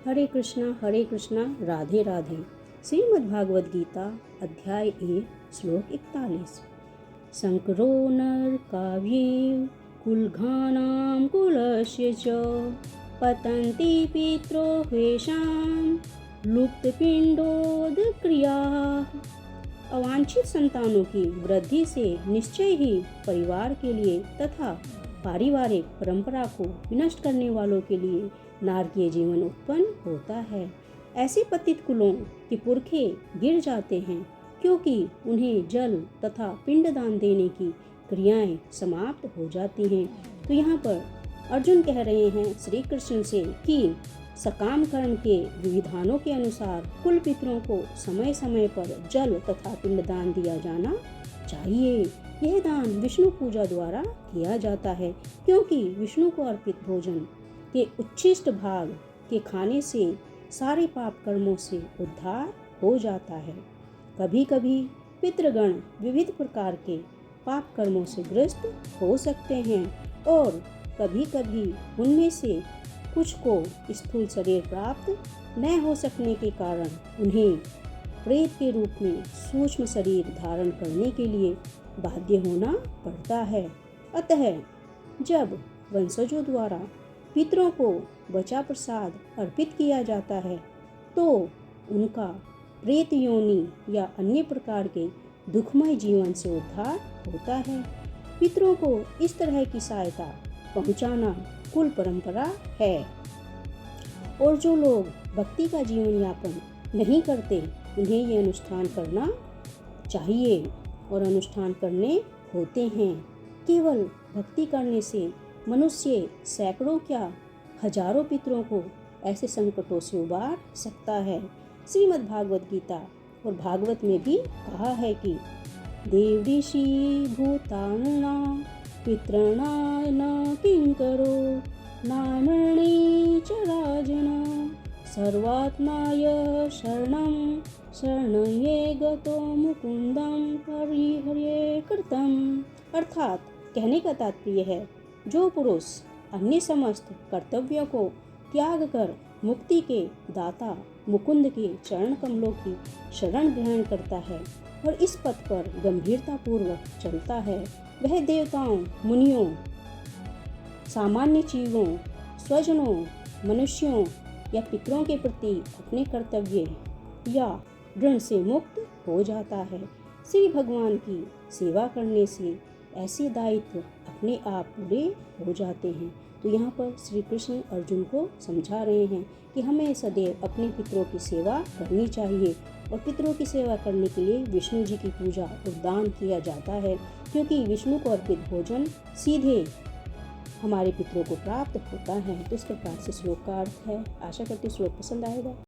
हरे कृष्णा राधे राधे। श्रीमद् भागवत गीता अध्याय 1 श्लोक 41। शंकरो नरकाव्ये कुलघानां कुलस्य च पतन्ति पित्रो ह्वेषां लुप्तपिण्डोदक्रियाः। अवांछित संतानों की वृद्धि से निश्चय ही परिवार के लिए तथा पारिवारिक परंपरा को विनष्ट करने वालों के लिए नारकीय जीवन उत्पन्न होता है। ऐसे पतित कुलों के पुरखे गिर जाते हैं क्योंकि उन्हें जल तथा पिंडदान देने की क्रियाएं समाप्त हो जाती हैं। तो यहाँ पर अर्जुन कह रहे हैं श्री कृष्ण से कि सकाम कर्म के विधानों के अनुसार कुल पितरों को समय समय पर जल तथा पिंडदान दिया जाना चाहिए। यह दान विष्णु पूजा द्वारा किया जाता है क्योंकि विष्णु को अर्पित भोजन के उच्छिष्ट भाग के खाने से सारे पाप कर्मों से उद्धार हो जाता है। कभी कभी पितृगण विविध प्रकार के पाप कर्मों से ग्रस्त हो सकते हैं और कभी कभी उनमें से कुछ को स्थूल शरीर प्राप्त न हो सकने के कारण उन्हें प्रेत के रूप में सूक्ष्म शरीर धारण करने के लिए बाध्य होना पड़ता है। अतः जब वंशजों द्वारा पितरों को बचा प्रसाद अर्पित किया जाता है तो उनका प्रेत योनि या अन्य प्रकार के दुखमय जीवन से उद्धार होता है। पितरों को इस तरह की सहायता पहुंचाना कुल परंपरा है और जो लोग भक्ति का जीवन यापन नहीं करते उन्हें ये अनुष्ठान करना चाहिए और अनुष्ठान करने होते हैं। केवल भक्ति करने से मनुष्य सैकड़ों क्या हजारों पितरों को ऐसे संकटों से उबार सकता है। श्रीमद् भागवत गीता और भागवत में भी कहा है कि देव ऋषि भूतानां पितॄणां न किंकरो नामणे च राजना सर्वात्माय शरणं शरणये गतो मुकुंदं परिहर्ये कृतं। अर्थात कहने का तात्पर्य है जो पुरुष अन्य समस्त कर्तव्यों को त्याग कर मुक्ति के दाता मुकुंद के चरण कमलों की शरण ग्रहण करता है और इस पथ पर गंभीरता पूर्वक चलता है, वह देवताओं, मुनियों, सामान्य जीवों, स्वजनों, मनुष्यों या पितरों के प्रति अपने कर्तव्य या ऋण से मुक्त हो जाता है। श्री भगवान की सेवा करने से ऐसे दायित्व अपने आप पूरे हो जाते हैं। तो यहाँ पर श्री कृष्ण अर्जुन को समझा रहे हैं कि हमें सदैव अपने पितरों की सेवा करनी चाहिए और पितरों की सेवा करने के लिए विष्णु जी की पूजा और दान किया जाता है क्योंकि विष्णु को अर्पित भोजन सीधे हमारे पितरों को प्राप्त होता है। तो इस प्रकार से श्लोक का अर्थ है। आशा करती श्लोक पसंद आएगा।